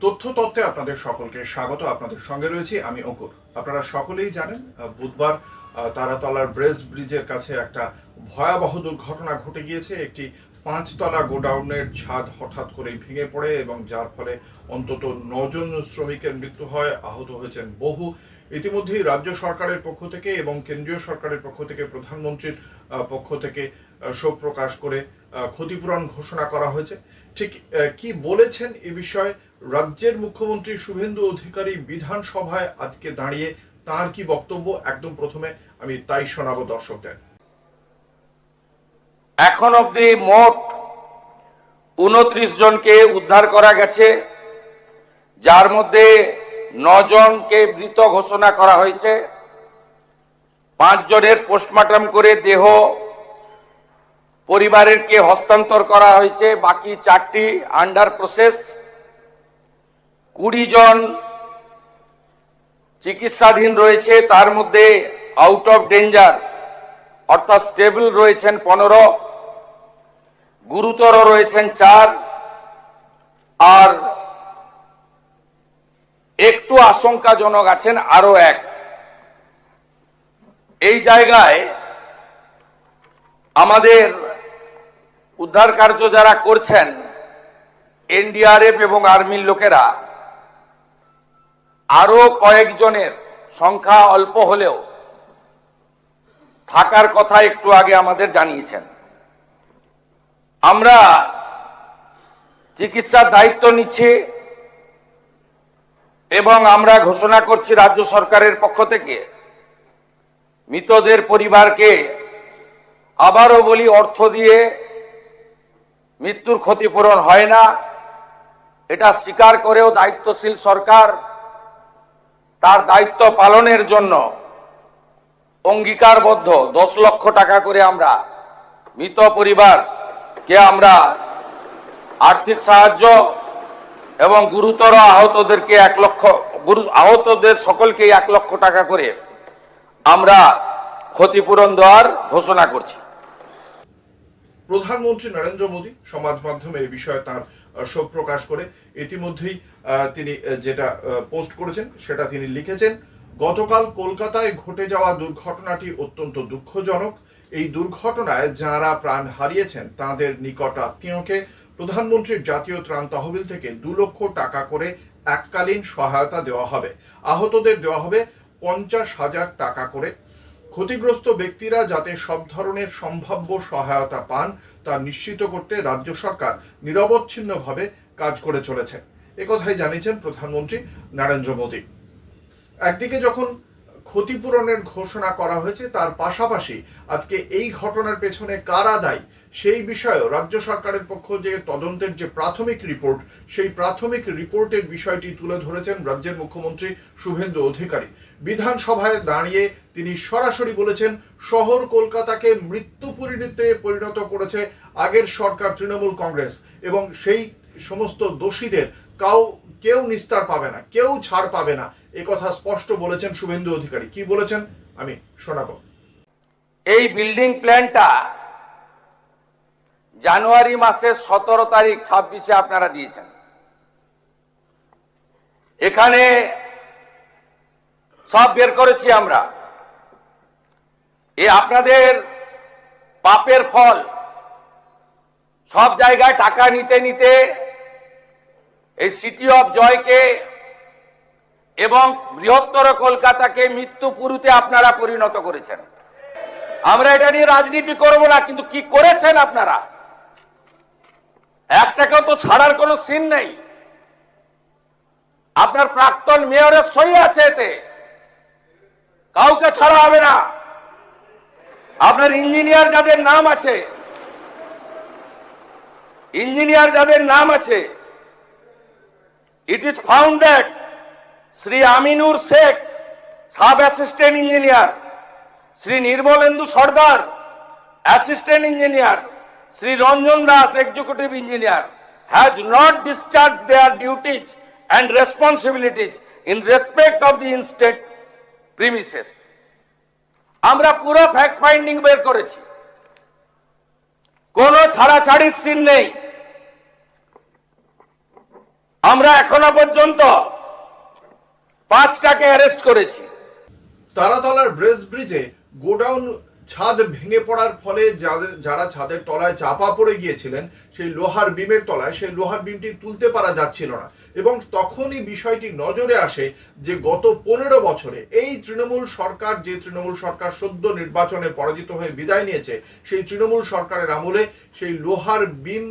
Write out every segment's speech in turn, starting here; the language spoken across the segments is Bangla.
তথ্যে আপনাদের সকলকে স্বাগত। আপনাদের সঙ্গে রয়েছি আমি অঙ্কুর। আপনারা সকলেই জানেন বুধবার তারাতলার ব্রেস্ট ব্রিজের কাছে একটা ভয়াবহ দুর্ঘটনা ঘটে গিয়েছে। একটি 5 তলা গোডাউনের ছাদ হঠাৎ করেই ভেঙে পড়ে এবং যার ফলে অন্তত 9 জন শ্রমিকের মৃত্যু হয়, আহত হয়েছেন বহু। ইতিমধ্যেই রাজ্য সরকারের পক্ষ থেকে এবং কেন্দ্রীয় সরকারের পক্ষ থেকে, প্রধানমন্ত্রীর পক্ষ থেকে শোক প্রকাশ করে ক্ষতিপূরণ ঘোষণা করা হয়েছে। ঠিক কি বলেছেন এ বিষয়ে রাজ্যের মুখ্যমন্ত্রী শুভেন্দু অধিকারী বিধানসভায় আজকে দাঁড়িয়ে তার কি বক্তব্য, একদম প্রথমে আমি তাই শোনাবো দর্শকদের। এখন অবধি মোট 29 জনকে উদ্ধার করা গেছে, যার মধ্যে 9 জনকে মৃত ঘোষণা করা হয়েছে। 5 জনের পোস্টমর্টম করে দেহ পরিবারেরকে হস্তান্তর করা হয়েছে, বাকি 4টি আন্ডার প্রসেস। 20 জন চিকিৎসাধীন রয়েছে, তার মধ্যে আউট অফ ডেঞ্জার অর্থাৎ স্টেবল রয়েছেন 15, গুরুতর রয়েছেন 4, আর একটু আশঙ্কাজনক আছেন আরো 1। এই জায়গায় আমাদের উদ্ধার কার্য যারা করছেন এনডিআরএফ এবং আর্মির লোকেরা, আরো কয়েকজনের সংখ্যা অল্প হলেও থাকার কথা একটু আগে আমাদের জানিয়েছেন। আমরা চিকিৎসার দায়িত্ব নিচ্ছি এবং আমরা ঘোষণা করছি রাজ্য সরকারের পক্ষ থেকে মৃতদের পরিবারকে, আবারও বলি, অর্থ দিয়ে মৃত্যুর ক্ষতিপূরণ হয় না, এটা স্বীকার করেও দায়িত্বশীল সরকার তার দায়িত্ব পালনের জন্য অঙ্গীকারবদ্ধ। 10 লক্ষ টাকা করে আমরা মৃত পরিবারকে আমরা আর্থিক সাহায্য এবং গুরুতর আহতদেরকে 1 লক্ষ, আহতদের সকলকে 1 লক্ষ টাকা করে আমরা ক্ষতিপূরণ দেওয়ার ঘোষণা করছি। প্রধানমন্ত্রী নরেন্দ্র মোদী সমাজ মাধ্যমে এই বিষয়ে তার শোক প্রকাশ করে ইতিমধ্যেই তিনি যেটা পোস্ট করেছেন সেটা তিনি লিখেছেন, গতকাল কলকাতায় ঘটে যাওয়া দুর্ঘটনাটি অত্যন্ত দুঃখজনক। এই দুর্ঘটনায় যারা প্রাণ হারিয়েছেন তাদের নিকট আত্মীয়কে প্রধানমন্ত্রীর জাতীয় ত্রাণ তহবিল থেকে 2 লক্ষ টাকা করে এককালীন সহায়তা দেওয়া হবে। আহতদের দেওয়া হবে 50,000 টাকা করে। ক্ষতিগ্রস্ত ব্যক্তিরা যাতে সব ধরনের সম্ভাব্য সহায়তা পান তা নিশ্চিত করতে রাজ্য সরকার নিরবচ্ছিন্নভাবে কাজ করে চলেছে। একথাই জানিয়েছেন প্রধানমন্ত্রী নরেন্দ্র মোদী। একদিকে যখন ক্ষতিপূরণের ঘোষণা করা হয়েছে, তার পাশাপাশি আজকে এই ঘটনার পেছনে কারা দায়ী সেই বিষয়েও রাজ্য সরকারের পক্ষ যে তদন্তের যে প্রাথমিক রিপোর্ট, সেই প্রাথমিক রিপোর্টের বিষয়টি তুলে ধরেছেন রাজ্যের মুখ্যমন্ত্রী শুভেন্দু অধিকারী। বিধানসভায় দাঁড়িয়ে তিনি সরাসরি বলেছেন, শহর কলকাতাকে মৃত্যুপুরীতে পরিণত করেছে আগের সরকার, তৃণমূল কংগ্রেস, এবং সেই সমস্ত দোষীদের কেউ নিস্তার পাবে না, কেউ ছাড় পাবে না, এ কথা স্পষ্ট বলেছেন শুভেন্দু অধিকারী। কি বলেছেন আমি শোনাবো। এই বিল্ডিং প্ল্যানটা জানুয়ারি মাসের 17 তারিখ 26-এ আপনারা দিয়েছেন। এখানে সব বের করেছি আমরা। আপনাদের পাপের ফল, সব জায়গায় টাকা নিতে নিতে এই সিটি অফ জয়কে এবং বৃহত্তর কলকাতাকে মৃত্যুপুরীতে আপনারা পরিণত করেছেন। আমরা এটা নিয়ে রাজনীতি করব না, কিন্তু কি করেছেন আপনারা? একটাকেও তো ছাড়ার কোনো সিন নেই। আপনার প্রাক্তন মেয়রের সই আছে এতে, কাউকে ছাড়া হবে না। আপনার ইঞ্জিনিয়ার যাদের নাম আছে, it is found that Sri Aminur Sheikh, Sub Assistant Engineer, Sri Nirmalendu Sardar, Assistant Engineer, Sri Ranjan Das, Executive Engineer, has not discharged their duties and responsibilities in respect of the instead premises. আমরা পুরো ফ্যাক্ট ফাইন্ডিং বের করেছি, কোনো ছাড়াছাড়ির সিন নেই। আমরা এখনো পর্যন্ত 5টাকে অ্যারেস্ট করেছি। তারাতলার ব্রেস ব্রিজে গোডাউন ছাদ ভেঙে পড়ার ফলে যারা ছাদের তলায় চাপা পড়ে গিয়েছিলেন সেই লোহার বিমের তলায়, সেই লোহার বিমটি তুলতে পারা যাচ্ছিল না, এবং তখনই বিষয়টি নজরে আসে যে গত 15 বছরে এই তৃণমূল সরকার, যে তৃণমূল সরকার সদ্য নির্বাচনে পরাজিত হয়ে বিদায় নিয়েছে, সেই তৃণমূল সরকারের আমলে সেই লোহার বিম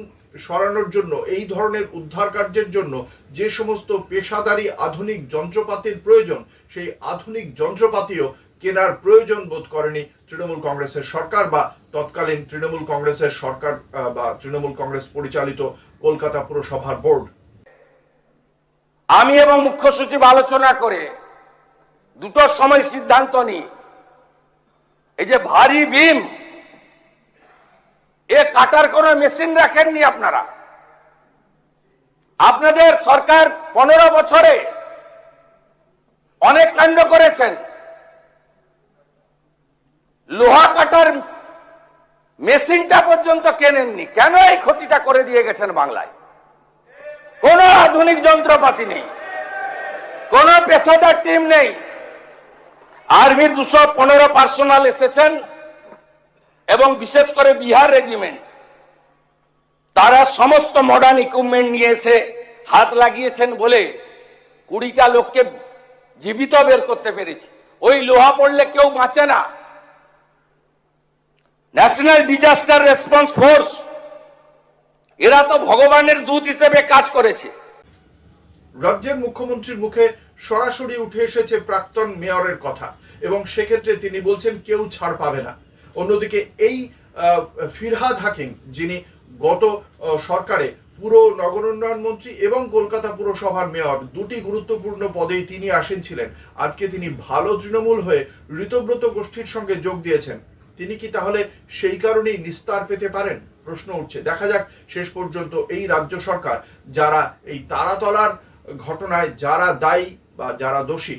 সরানোর জন্য, এই ধরনের উদ্ধার কার্যের জন্য যে সমস্ত পেশাদারি আধুনিক যন্ত্রপাতির প্রয়োজন, সেই আধুনিক যন্ত্রপাতিও কেনার প্রয়োজন বোধ করেনি তৃণমূল কংগ্রেসের সরকার বা তৎকালীন তৃণমূল কংগ্রেসের সরকার বা তৃণমূল কংগ্রেস পরিচালিত কলকাতা পুরসভার বোর্ড। আমি এবং মুখ্য সচিব আলোচনা করে দুটোর সময় সিদ্ধান্ত নিই, এই যে ভারী বিম, এ কাটার কোন মেশিন রাখেননি আপনারা। আপনাদের সরকার 15 বছরে অনেক কাণ্ড করেছেন, লোহা কাটার মেশিনটা পর্যন্ত কেনেননি। কেন এই ক্ষতিটা করে দিয়ে গেছেন বাংলায়? কোন আধুনিক যন্ত্রপাতি নেই, কোন পেশাদার টিম নেই। আর্মির 215 পার্সোনাল এসেছেন এবং বিশেষ করে বিহার রেজিমেন্ট, তারা সমস্ত মডার্ন ইকুইপমেন্ট নিয়ে এসে হাত লাগিয়েছেন বলে 20টা লোককে জীবিত বের করতে পেরেছি। ওই লোহা পড়লে কেউ বাঁচে না। ন্যাশনাল ডিজাস্টার রেসপন্স ফোর্স, এরা তো ভগবানের দূত হিসেবে কাজ করেছে। রাজ্যের মুখ্যমন্ত্রীর মুখে সরাসরি উঠে এসেছে প্রাক্তন মেয়রের কথা, এবং সেক্ষেত্রে তিনি বলছেন কেউ ছাড় পাবে না। অন্যদিকে এই ফিরহাদ হাকিম, যিনি গত সরকারে পুরো নগর উন্নয়ন মন্ত্রী এবং কলকাতা পুরসভার মেয়র, দুটি গুরুত্বপূর্ণ পদেই তিনি আসীন ছিলেন, আজকে তিনি ভালো তৃণমূল হয়ে ঋতব্রত গোষ্ঠীর সঙ্গে যোগ দিয়েছেন। তিনি কি তাহলে সেই কারণেই নিস্তার পেতে পারেন? প্রশ্ন উঠছে। দেখা যাক শেষ পর্যন্ত এই রাজ্য সরকার যারা এই তারাতলার ঘটনায় যারা দায়ী বা যারা দোষী,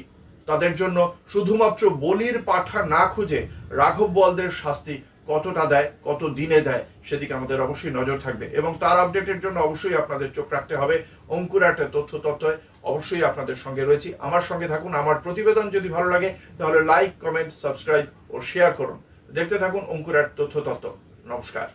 তাদের জন্য শুধুমাত্র বলির পাঠা না খুঁজে রাঘব বোয়ালদের শাস্তি কতটা দেয়, কত দিনে দেয়, সেদিকে আমাদের অবশ্যই নজর থাকবে। এবং তার আপডেটের জন্য অবশ্যই আপনাদের চোখ রাখতে হবে অঙ্কুরাট তথ্যে। অবশ্যই আপনাদের সঙ্গে রয়েছি, আমার সঙ্গে থাকুন। আমার প্রতিবেদন যদি ভালো লাগে তাহলে লাইক, কমেন্ট, সাবস্ক্রাইব ও শেয়ার করুন। দেখতে থাকুন অঙ্কুরাট তথ্য। নমস্কার।